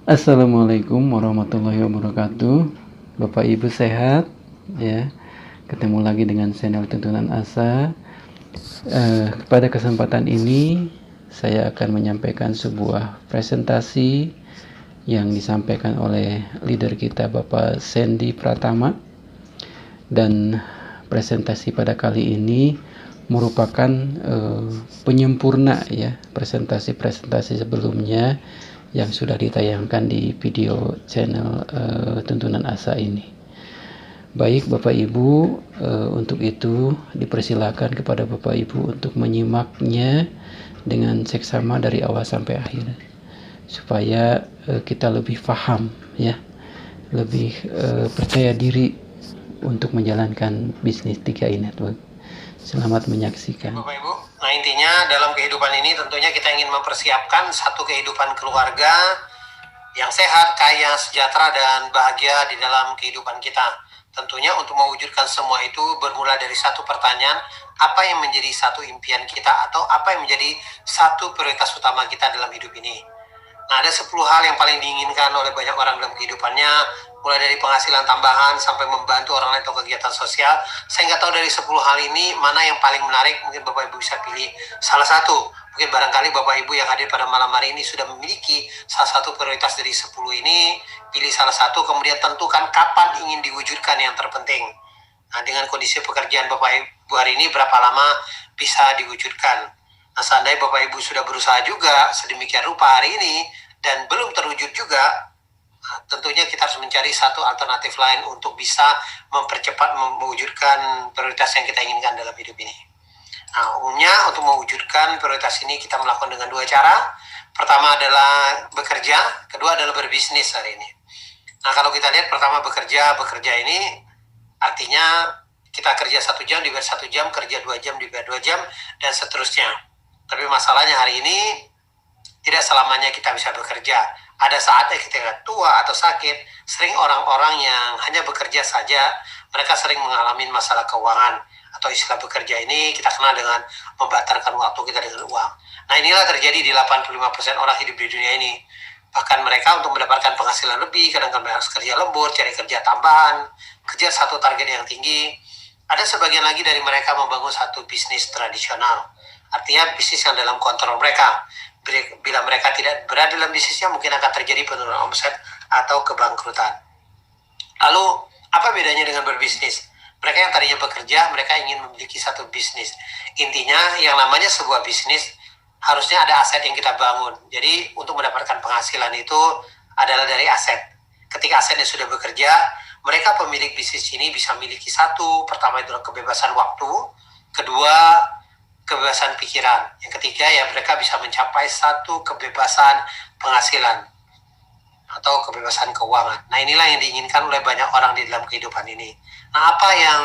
Assalamualaikum warahmatullahi wabarakatuh. Bapak Ibu sehat ya. Ketemu lagi dengan channel Tuntunan Asa. Pada kesempatan ini saya akan menyampaikan sebuah presentasi yang disampaikan oleh leader kita Bapak Sandy Pratama, dan presentasi pada kali ini merupakan penyempurna ya presentasi-presentasi sebelumnya yang sudah ditayangkan di video channel Tuntunan Asa ini. Baik Bapak Ibu, untuk itu dipersilakan kepada Bapak Ibu untuk menyimaknya dengan seksama dari awal sampai akhir, supaya kita lebih paham ya, lebih percaya diri untuk menjalankan bisnis 3i Network. Selamat menyaksikan. Bapak Ibu, nah intinya dalam kehidupan ini tentunya kita ingin mempersiapkan satu kehidupan keluarga yang sehat, kaya, sejahtera, dan bahagia di dalam kehidupan kita. Tentunya untuk mewujudkan semua itu bermula dari satu pertanyaan, apa yang menjadi satu impian kita atau apa yang menjadi satu prioritas utama kita dalam hidup ini. Nah, ada 10 hal yang paling diinginkan oleh banyak orang dalam kehidupannya, mulai dari penghasilan tambahan sampai membantu orang lain atau kegiatan sosial. Saya nggak tahu dari 10 hal ini mana yang paling menarik, mungkin Bapak Ibu bisa pilih salah satu. Mungkin barangkali Bapak Ibu yang hadir pada malam hari ini sudah memiliki salah satu prioritas dari 10 ini, pilih salah satu, kemudian tentukan kapan ingin diwujudkan yang terpenting. Nah, dengan kondisi pekerjaan Bapak Ibu hari ini, berapa lama bisa diwujudkan. Nah, seandainya Bapak Ibu sudah berusaha juga sedemikian rupa hari ini, dan belum terwujud juga, tentunya kita harus mencari satu alternatif lain untuk bisa mempercepat mewujudkan prioritas yang kita inginkan dalam hidup ini. Nah, umumnya untuk mewujudkan prioritas ini kita melakukan dengan dua cara. Pertama adalah bekerja, kedua adalah berbisnis hari ini. Nah, kalau kita lihat pertama bekerja ini artinya kita kerja 1 jam dibayar 1 jam, kerja 2 jam dibayar 2 jam, dan seterusnya. Tapi masalahnya hari ini tidak selamanya kita bisa bekerja. Ada saatnya kita tua atau sakit. Sering orang-orang yang hanya bekerja saja, mereka sering mengalami masalah keuangan. Atau istilah bekerja ini kita kenal dengan membatalkan waktu kita dengan uang. Nah, inilah terjadi di 85% orang hidup di dunia ini. Bahkan mereka untuk mendapatkan penghasilan lebih, kadang-kadang harus kerja lembur, cari kerja tambahan, kejar satu target yang tinggi. Ada sebagian lagi dari mereka membangun satu bisnis tradisional. Artinya bisnis yang dalam kontrol mereka. Bila mereka tidak berada dalam bisnisnya, mungkin akan terjadi penurunan omset atau kebangkrutan. Lalu, apa bedanya dengan berbisnis? Mereka yang tadinya bekerja, mereka ingin memiliki satu bisnis. Intinya, yang namanya sebuah bisnis, harusnya ada aset yang kita bangun. Jadi, untuk mendapatkan penghasilan itu adalah dari aset. Ketika asetnya sudah bekerja, mereka pemilik bisnis ini bisa memiliki satu, pertama itu kebebasan waktu, kedua, kebebasan pikiran. Yang ketiga, ya mereka bisa mencapai satu kebebasan penghasilan atau kebebasan keuangan. Nah, inilah yang diinginkan oleh banyak orang di dalam kehidupan ini. Nah, apa yang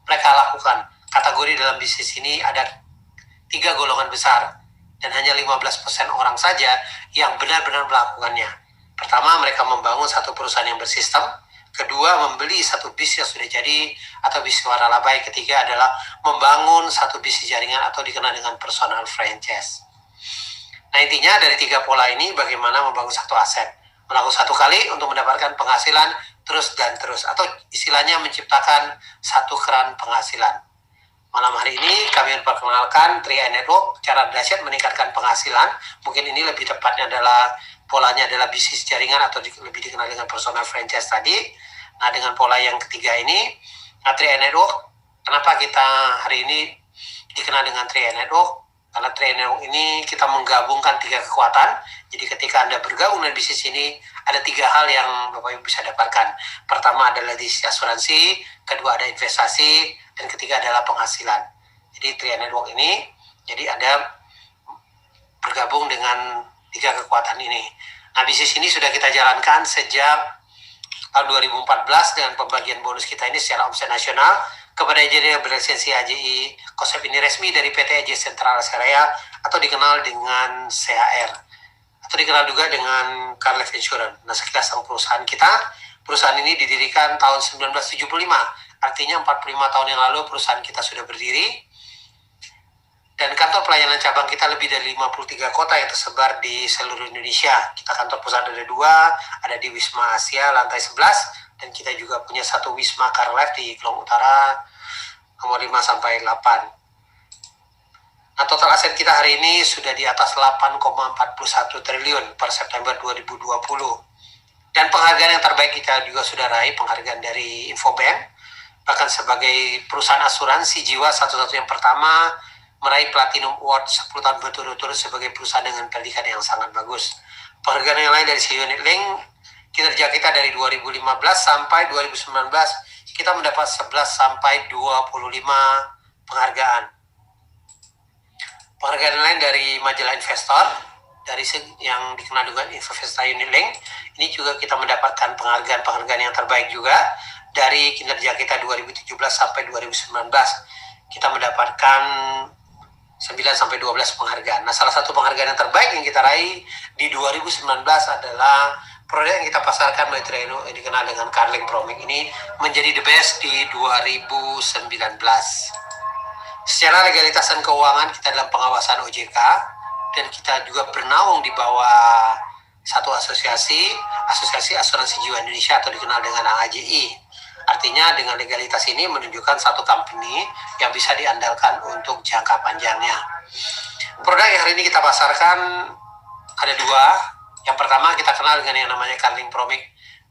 mereka lakukan? Kategori dalam bisnis ini ada 3 golongan besar, dan hanya 15% orang saja yang benar-benar melakukannya. Pertama, mereka membangun satu perusahaan yang bersistem. Kedua, membeli satu bisnis yang sudah jadi atau bisnis waralaba. Ketiga adalah membangun satu bisnis jaringan atau dikenal dengan personal franchise. Nah, intinya dari 3 pola ini bagaimana membangun satu aset. Melakukan satu kali untuk mendapatkan penghasilan terus dan terus, atau istilahnya menciptakan satu keran penghasilan. Malam hari ini kami memperkenalkan 3i Network, cara dahsyat meningkatkan penghasilan. Mungkin ini lebih tepatnya adalah polanya adalah bisnis jaringan atau lebih dikenal dengan personal franchise tadi. Nah, dengan pola yang ketiga ini, 3i Network, kenapa kita hari ini dikenal dengan 3i Network? Karena 3i Network ini kita menggabungkan 3 kekuatan. Jadi ketika Anda bergabung dengan bisnis ini, ada 3 hal yang Bapak Ibu bisa dapatkan. Pertama adalah di asuransi, kedua ada investasi, dan ketiga adalah penghasilan. Jadi 3i Network ini, jadi Anda bergabung dengan 3 kekuatan ini. Nah, bisnis ini sudah kita jalankan sejak tahun 2014 dengan pembagian bonus kita ini secara omset nasional kepada AJI yang berlisensi AJI. Konsep ini resmi dari PT AJI Sentral Syariah atau dikenal dengan CHR, atau dikenal juga dengan Car Life Insurance. Nah, sekilas tentang perusahaan kita. Perusahaan ini didirikan tahun 1975. Artinya 45 tahun yang lalu perusahaan kita sudah berdiri. Dan kantor pelayanan cabang kita lebih dari 53 kota yang tersebar di seluruh Indonesia. Kita kantor pusat ada 2, ada di Wisma Asia lantai 11, dan kita juga punya satu Wisma Carlife di Kelong Utara nomor 5 sampai 8. Nah, total aset kita hari ini sudah di atas 8,41 triliun per September 2020. Dan penghargaan yang terbaik kita juga sudah raih, penghargaan dari Infobank, bahkan sebagai perusahaan asuransi jiwa satu-satunya yang pertama meraih Platinum Award 10 tahun berturut-turut sebagai perusahaan dengan predikat yang sangat bagus. Penghargaan yang lain dari Unit Link, kinerja kita dari 2015 sampai 2019, kita mendapat 11 sampai 25 penghargaan. Penghargaan lain dari majalah investor, dari yang dikenal dengan Investa Unit Link, ini juga kita mendapatkan penghargaan yang terbaik juga. Dari kinerja kita 2017 sampai 2019, kita mendapatkan 9 sampai 12 penghargaan. Nah, salah satu penghargaan yang terbaik yang kita raih di 2019 adalah produk yang kita pasarkan melalui Trieno yang dikenal dengan Carling Promic ini menjadi the best di 2019. Secara legalitas dan keuangan kita dalam pengawasan OJK, dan kita juga bernaung di bawah satu asosiasi asuransi jiwa Indonesia atau dikenal dengan AAJI. Artinya dengan legalitas ini menunjukkan satu company yang bisa diandalkan untuk jangka panjangnya. Produk yang hari ini kita pasarkan ada 2. Yang pertama kita kenal dengan yang namanya Carling Promic.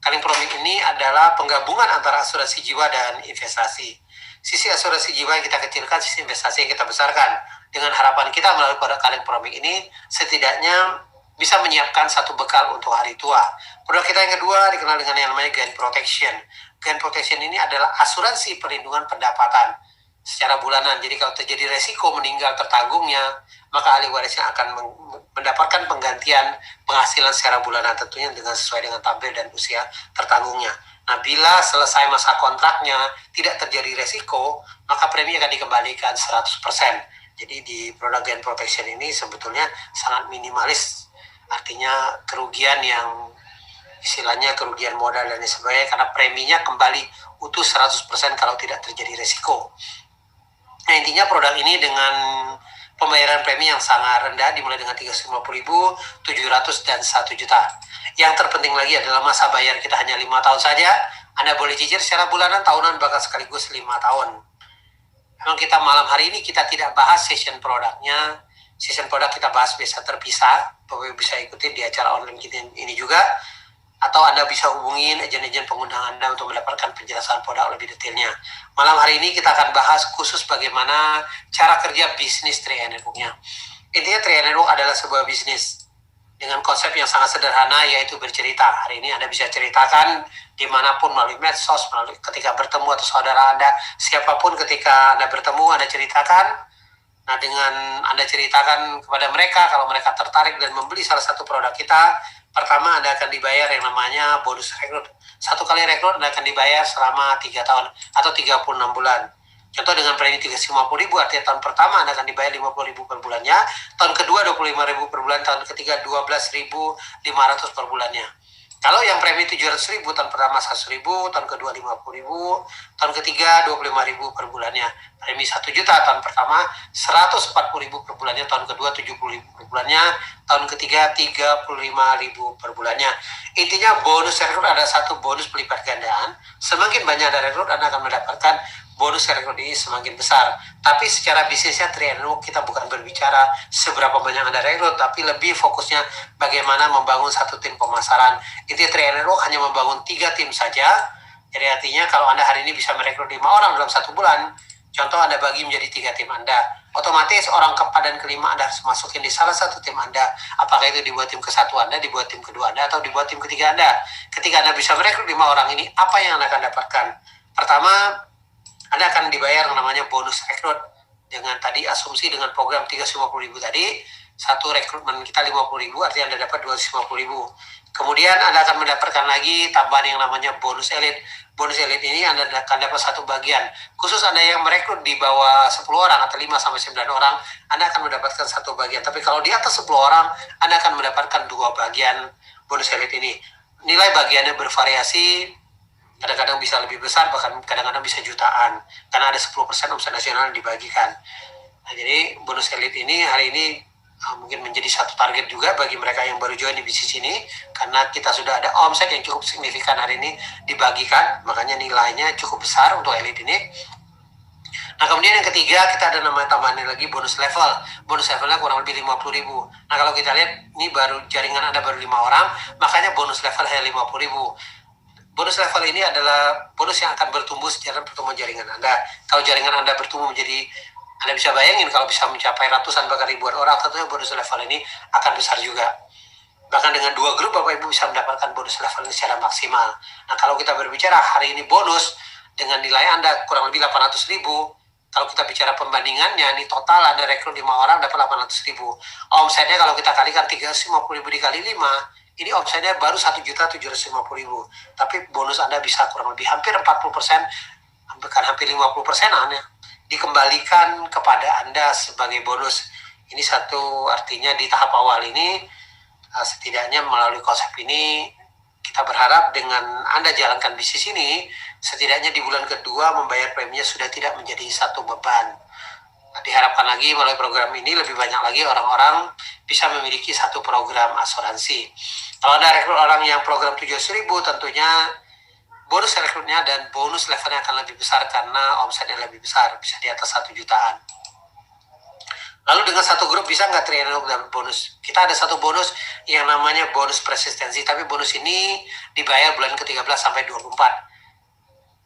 Carling Promic ini adalah penggabungan antara asuransi jiwa dan investasi. Sisi asuransi jiwa yang kita kecilkan, sisi investasi yang kita besarkan. Dengan harapan kita melalui produk Carling Promic ini setidaknya bisa menyiapkan satu bekal untuk hari tua. Produk kita yang kedua dikenal dengan yang namanya Gain Protection. Gain Protection ini adalah asuransi perlindungan pendapatan secara bulanan. Jadi kalau terjadi resiko meninggal tertanggungnya, maka ahli warisnya akan mendapatkan penggantian penghasilan secara bulanan, tentunya dengan sesuai dengan tampil dan usia tertanggungnya. Nah, bila selesai masa kontraknya tidak terjadi resiko, maka premi akan dikembalikan 100%. Jadi di produk Gain Protection ini sebetulnya sangat minimalis, artinya kerugian yang istilahnya kerugian modal dan sebagainya, karena preminya kembali utuh 100% kalau tidak terjadi resiko. Nah, intinya produk ini dengan pembayaran premi yang sangat rendah, dimulai dengan 350.000, 700 dan 1 juta. Yang terpenting lagi adalah masa bayar kita hanya 5 tahun saja. Anda boleh cicil secara bulanan, tahunan, bahkan sekaligus 5 tahun. Memang kita malam hari ini kita tidak bahas session produknya. Session produk kita bahas biasa terpisah. Bapak bisa ikuti di acara online kita ini juga. Atau Anda bisa hubungin agen-agen pengundang Anda untuk mendapatkan penjelasan produk lebih detailnya. Malam hari ini kita akan bahas khusus bagaimana cara kerja bisnis Tri Network-nya. Intinya Tri Network adalah sebuah bisnis dengan konsep yang sangat sederhana, yaitu bercerita. Hari ini Anda bisa ceritakan dimanapun, melalui medsos, melalui ketika bertemu atau saudara Anda, siapapun ketika Anda bertemu, Anda ceritakan. Nah, dengan Anda ceritakan kepada mereka, kalau mereka tertarik dan membeli salah satu produk kita, pertama Anda akan dibayar yang namanya bonus rekrut. 1 kali rekrut Anda akan dibayar selama 3 tahun atau 36 bulan. Contoh dengan premi 350.000, artinya tahun pertama Anda akan dibayar 50.000 per bulannya, tahun kedua 25.000 per bulan, tahun ketiga 12.500 per bulannya. Kalau yang premi 700.000, tahun pertama 100.000, tahun kedua 50.000, tahun ketiga 25.000 per bulannya. Premi 1 juta, tahun pertama 140.000 per bulannya, tahun kedua 70.000 per bulannya, tahun ketiga 35.000 per bulannya. Intinya bonus rekrut ada satu bonus pelipat gandaan. Semakin banyak Anda rekrut, Anda akan mendapatkan bonus rekrut ini semakin besar. Tapi secara bisnisnya Tri Network kita bukan berbicara seberapa banyak Anda rekrut, tapi lebih fokusnya bagaimana membangun satu tim pemasaran. Inti Tri Network hanya membangun 3 tim saja. Jadi artinya kalau Anda hari ini bisa merekrut 5 orang dalam 1 bulan, contoh Anda bagi menjadi 3 tim Anda, otomatis orang keempat dan kelima Anda harus masukin di salah satu tim Anda. Apakah itu dibuat tim ke-1 Anda, dibuat tim kedua Anda, atau dibuat tim ketiga Anda. Ketika Anda bisa merekrut 5 orang ini, apa yang Anda akan dapatkan? Pertama, Anda akan dibayar yang namanya bonus rekrut. Dengan tadi asumsi dengan program 350.000 tadi, satu rekrutmen kita 50.000, artinya Anda dapat 250.000. Kemudian Anda akan mendapatkan lagi tambahan yang namanya bonus elit. Bonus elit ini Anda akan dapat satu bagian. Khusus Anda yang merekrut di bawah 10 orang atau 5 sampai 9 orang, Anda akan mendapatkan satu bagian. Tapi kalau di atas 10 orang, Anda akan mendapatkan 2 bagian bonus elit ini. Nilai bagiannya bervariasi, kadang-kadang bisa lebih besar, bahkan kadang-kadang bisa jutaan, karena ada 10% omset nasional yang dibagikan. Nah, jadi bonus elit ini hari ini mungkin menjadi satu target juga bagi mereka yang baru join di bisnis ini, karena kita sudah ada omset yang cukup signifikan hari ini dibagikan, makanya nilainya cukup besar untuk elit ini. Nah, kemudian yang ketiga kita ada namanya tambahan lagi bonus level. Bonus levelnya kurang lebih 50.000. Nah, kalau kita lihat ini baru jaringan Anda baru 5 orang, makanya bonus level hanya 50.000. Bonus level ini adalah bonus yang akan bertumbuh secara pertumbuhan jaringan Anda. Kalau jaringan Anda bertumbuh menjadi, Anda bisa bayangin kalau bisa mencapai ratusan bahkan ribuan orang, tentunya bonus level ini akan besar juga. Bahkan dengan 2 grup Bapak Ibu bisa mendapatkan bonus level ini secara maksimal. Nah, kalau kita berbicara hari ini bonus dengan nilai Anda kurang lebih 800.000, kalau kita bicara pembandingannya, ini total Anda rekrut 5 orang dapat 800.000. Omsetnya kalau kita kalikan 350.000 dikali 5, ini omsetnya baru 1.750.000. Tapi bonus Anda bisa kurang lebih hampir 40%, bukan hampir 50% hanya dikembalikan kepada Anda sebagai bonus. Ini satu artinya di tahap awal ini, setidaknya melalui konsep ini, kita berharap dengan Anda jalankan bisnis ini, setidaknya di bulan kedua membayar preminya sudah tidak menjadi satu beban. Diharapkan lagi melalui program ini lebih banyak lagi orang-orang bisa memiliki satu program asuransi. Kalau Anda rekrut orang yang program 700.000, tentunya bonus rekrutnya dan bonus levelnya akan lebih besar karena omsetnya lebih besar, bisa di atas 1 jutaan. Lalu dengan satu grup bisa nggak trainer dapat bonus? Kita ada satu bonus yang namanya bonus persistensi, tapi bonus ini dibayar bulan ke-13 sampai 24.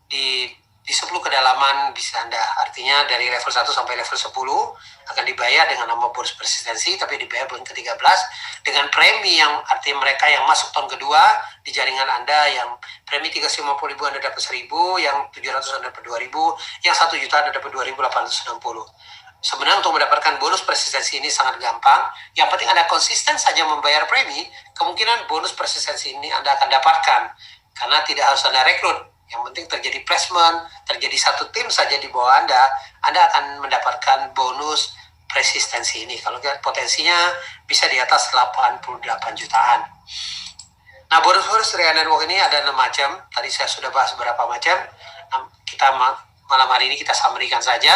Di 10 kedalaman bisa Anda, artinya dari level 1 sampai level 10 akan dibayar dengan nama bonus persistensi, tapi dibayar bulan ke-13 dengan premi yang artinya mereka yang masuk tahun kedua di jaringan Anda, yang premi 350.000 Anda dapat 1.000, yang 700 Anda dapat 2.000, yang 1 juta Anda dapat 2.860. Sebenarnya untuk mendapatkan bonus persistensi ini sangat gampang. Yang penting Anda konsisten saja membayar premi, kemungkinan bonus persistensi ini Anda akan dapatkan. Karena tidak harus Anda rekrut. Yang penting terjadi placement, terjadi satu tim saja di bawah Anda akan mendapatkan bonus persistensi ini. Kalau lihat potensinya bisa di atas 88 jutaan. Nah, bonus-bonus Ria Network ini ada 6 macam. Tadi saya sudah bahas beberapa macam. Kita malam hari ini kita summary-kan saja.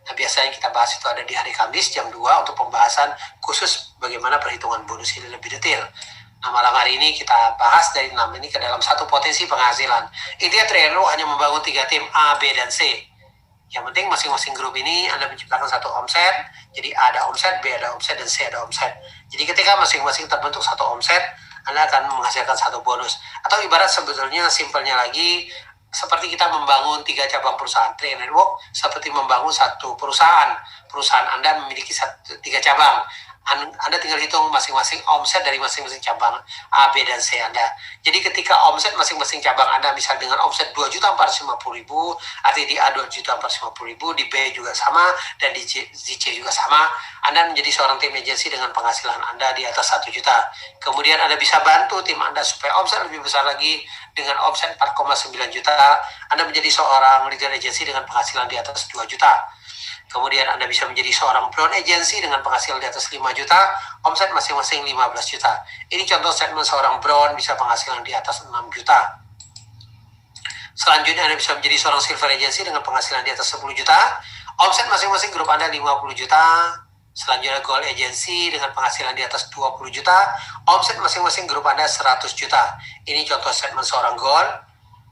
Nah, biasanya kita bahas itu ada di hari Kamis jam 2 untuk pembahasan khusus bagaimana perhitungan bonus ini lebih detail. Nah, malam hari ini kita bahas dari 6 ini ke dalam satu potensi penghasilan. Intinya trainer hanya membangun 3 tim A, B, dan C. Yang penting masing-masing grup ini Anda menciptakan satu omset. Jadi A ada omset, B ada omset, dan C ada omset. Jadi ketika masing-masing terbentuk satu omset, Anda akan menghasilkan satu bonus. Atau ibarat sebetulnya simpelnya lagi, seperti kita membangun 3 cabang perusahaan. Trainer Network seperti membangun satu perusahaan. Perusahaan Anda memiliki 3 cabang. Anda tinggal hitung masing-masing omset dari masing-masing cabang A, B, dan C Anda. Jadi ketika omset masing-masing cabang Anda misal dengan omset 2.450.000, artinya di A 2.450.000, di B juga sama, dan di C juga sama, Anda menjadi seorang tim agensi dengan penghasilan Anda di atas 1 juta. Kemudian Anda bisa bantu tim Anda supaya omset lebih besar lagi dengan omset 4,9 juta. Anda menjadi seorang leader agensi dengan penghasilan di atas 2 juta. Kemudian Anda bisa menjadi seorang brown agency dengan penghasilan di atas 5 juta, omset masing-masing 15 juta. Ini contoh statement seorang brown bisa penghasilan di atas 6 juta. Selanjutnya Anda bisa menjadi seorang silver agency dengan penghasilan di atas 10 juta, omset masing-masing grup Anda 50 juta. Selanjutnya gold agency dengan penghasilan di atas 20 juta, omset masing-masing grup Anda 100 juta. Ini contoh statement seorang gold,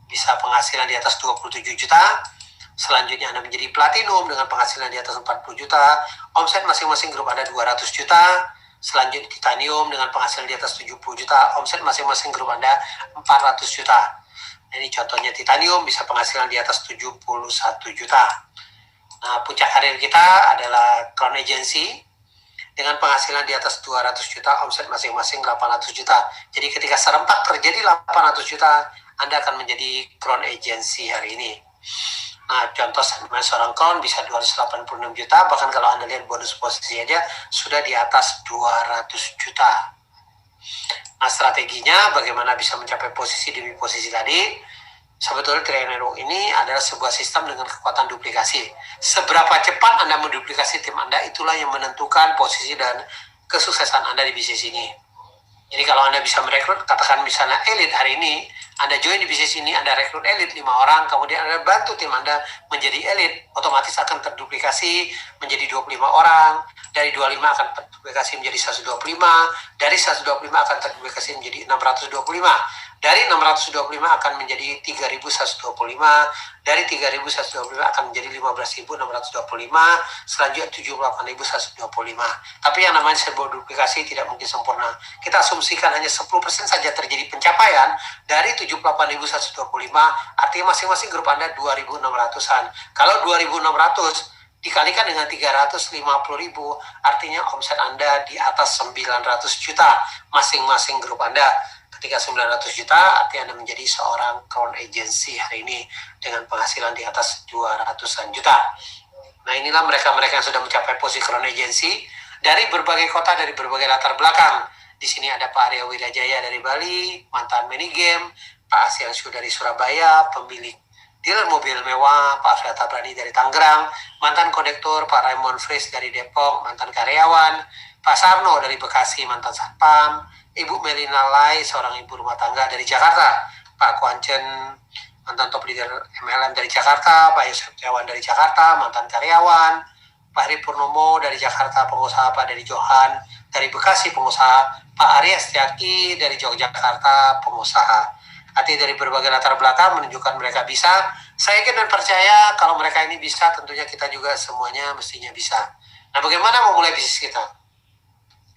bisa penghasilan di atas 27 juta. Selanjutnya Anda menjadi platinum dengan penghasilan di atas 40 juta, omset masing-masing grup Anda 200 juta. Selanjutnya titanium dengan penghasilan di atas 70 juta, omset masing-masing grup Anda 400 juta. Ini contohnya titanium bisa penghasilan di atas 71 juta. Nah, puncak karir kita adalah crown agency dengan penghasilan di atas 200 juta, omset masing-masing 800 juta. Jadi ketika serempak terjadi 800 juta, Anda akan menjadi crown agency hari ini. Nah, contoh seorang crown bisa 286 juta, bahkan kalau Anda lihat bonus posisi aja sudah di atas 200 juta. Nah, strateginya bagaimana bisa mencapai posisi demi posisi tadi? Sebetulnya Trainer Network ini adalah sebuah sistem dengan kekuatan duplikasi. Seberapa cepat Anda menduplikasi tim Anda, itulah yang menentukan posisi dan kesuksesan Anda di bisnis ini. Jadi kalau Anda bisa merekrut, katakan misalnya elit hari ini, Anda join di bisnis ini, Anda rekrut elit 5 orang, kemudian Anda bantu tim Anda menjadi elit, otomatis akan terduplikasi menjadi 25 orang, dari 25 akan terduplikasi menjadi 125, dari 125 akan terduplikasi menjadi 625, dari 625 akan menjadi 3.125, dari 3.125 akan menjadi 15.625, selanjutnya 78.125. Tapi yang namanya sebuah duplikasi tidak mungkin sempurna. Kita asumsikan hanya 10% saja terjadi pencapaian dari 78.125, artinya masing-masing grup Anda 2.600-an. Kalau 2.600 dikalikan dengan 350.000, artinya omset Anda di atas 900 juta masing-masing grup Anda. Ketika 900 juta, artinya Anda menjadi seorang crown agency hari ini dengan penghasilan di atas 200-an juta. Nah, inilah mereka-mereka yang sudah mencapai posisi crown agency dari berbagai kota, dari berbagai latar belakang. Di sini ada Pak Arya Widajaya dari Bali, mantan minigame, Pak Asianshu dari Surabaya, pemilik dealer mobil mewah, Pak Alfred Tabrani dari Tangerang, mantan kondektur Pak Raymond Fris dari Depok, mantan karyawan, Pak Sarno dari Bekasi, mantan satpam, Ibu Melina Lai, seorang ibu rumah tangga dari Jakarta, Pak Kwanchen, mantan top leader MLM dari Jakarta, Pak Yusuf Setiawan dari Jakarta, mantan karyawan, Pak Heri Purnomo dari Jakarta, pengusaha, Pak Dari Johan dari Bekasi, pengusaha, Pak Arya Setiaki dari Yogyakarta, pengusaha. Artinya dari berbagai latar belakang menunjukkan mereka bisa. Saya yakin dan percaya kalau mereka ini bisa, tentunya kita juga semuanya mestinya bisa. Nah, bagaimana memulai bisnis kita?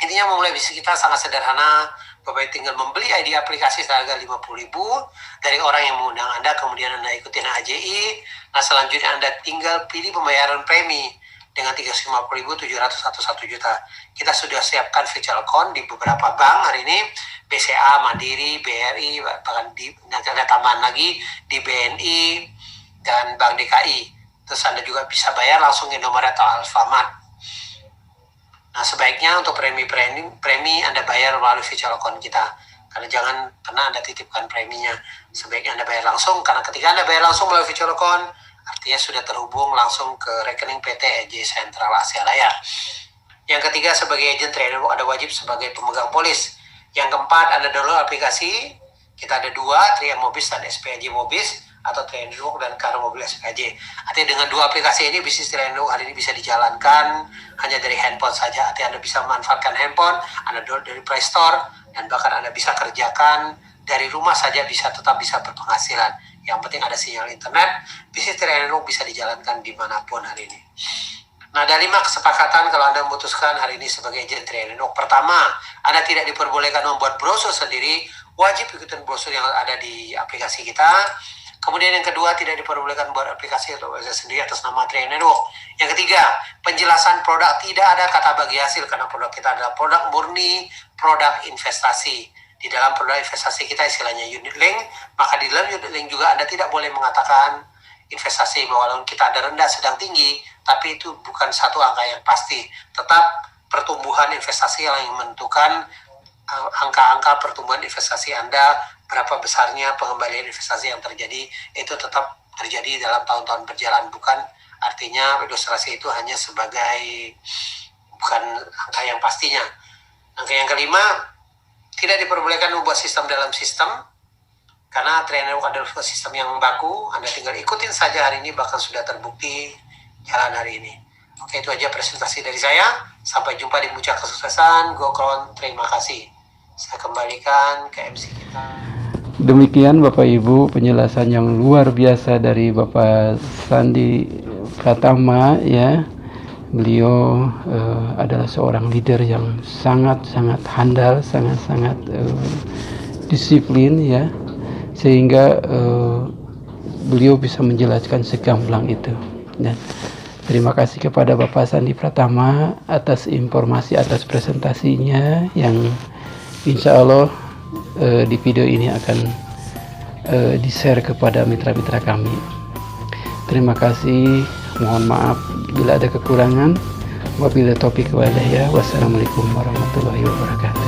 Intinya memulai bisnis kita sangat sederhana. Bapak tinggal membeli ID aplikasi seharga 50.000 dari orang yang mengundang Anda, kemudian Anda ikutin AJI. Nah, selanjutnya Anda tinggal pilih pembayaran premi dengan 350.700 atau 1 juta. Kita sudah siapkan virtual account di beberapa bank hari ini, BCA, Mandiri, BRI, bahkan nanti ada tambahan lagi di BNI dan Bank DKI. Terus Anda juga bisa bayar langsung Indomaret atau Alfamart. Nah, sebaiknya untuk premi Anda bayar melalui virtual account kita. Karena jangan pernah Anda titipkan preminya. Sebaiknya Anda bayar langsung, karena ketika Anda bayar langsung melalui virtual account, artinya sudah terhubung langsung ke rekening PT EJ Sentral Asia Layar. Yang ketiga, sebagai agent trainer Anda wajib sebagai pemegang polis. Yang keempat, Anda download aplikasi. Kita ada 2, Tria Mobis dan SPAJ Mobis, atau Trainer dan Car Mobil SPAJ. Artinya dengan 2 aplikasi ini, bisnis Trainer hari ini bisa dijalankan hanya dari handphone saja. Artinya Anda bisa memanfaatkan handphone, Anda download dari Play Store, dan bahkan Anda bisa kerjakan dari rumah saja, tetap bisa berpenghasilan. Yang penting ada sinyal internet, bisnis Trainer bisa dijalankan dimanapun hari ini. Nah, ada 5 kesepakatan kalau Anda memutuskan hari ini sebagai agent Trainer. Pertama, Anda tidak diperbolehkan membuat brosur sendiri, wajib ikutin brosur yang ada di aplikasi kita. Kemudian yang kedua, tidak diperbolehkan buat aplikasi atau website sendiri atas nama Trainer. Yang ketiga, penjelasan produk, tidak ada kata bagi hasil karena produk kita adalah produk murni, produk investasi. Di dalam produk investasi kita istilahnya unit link, maka di dalam unit link juga Anda tidak boleh mengatakan investasi walaupun kita ada rendah, sedang, tinggi, tapi itu bukan satu angka yang pasti. Tetap pertumbuhan investasi yang menentukan angka-angka pertumbuhan investasi Anda, berapa besarnya pengembalian investasi yang terjadi, itu tetap terjadi dalam tahun-tahun berjalan, bukan artinya ilustrasi itu hanya sebagai bukan angka yang pastinya. Angka yang kelima, tidak diperbolehkan membuat sistem dalam sistem, karena Trainer adalah sistem yang baku. Anda tinggal ikutin saja hari ini, bahkan sudah terbukti jalan hari ini. Oke, itu aja presentasi dari saya. Sampai jumpa di Puncak Kesuksesan. Go Crown, terima kasih. Saya kembalikan ke MC kita. Demikian Bapak Ibu penjelasan yang luar biasa dari Bapak Sandi Pratama ya. Beliau adalah seorang leader yang sangat-sangat handal, sangat-sangat disiplin ya, sehingga beliau bisa menjelaskan segamblang itu. Dan terima kasih kepada Bapak Sandi Pratama atas informasi, atas presentasinya yang insya Allah di video ini akan di-share kepada mitra-mitra kami. Terima kasih, mohon maaf bila ada kekurangan. Wabillahi taufiq wal hidayah. Wassalamualaikum warahmatullahi wabarakatuh.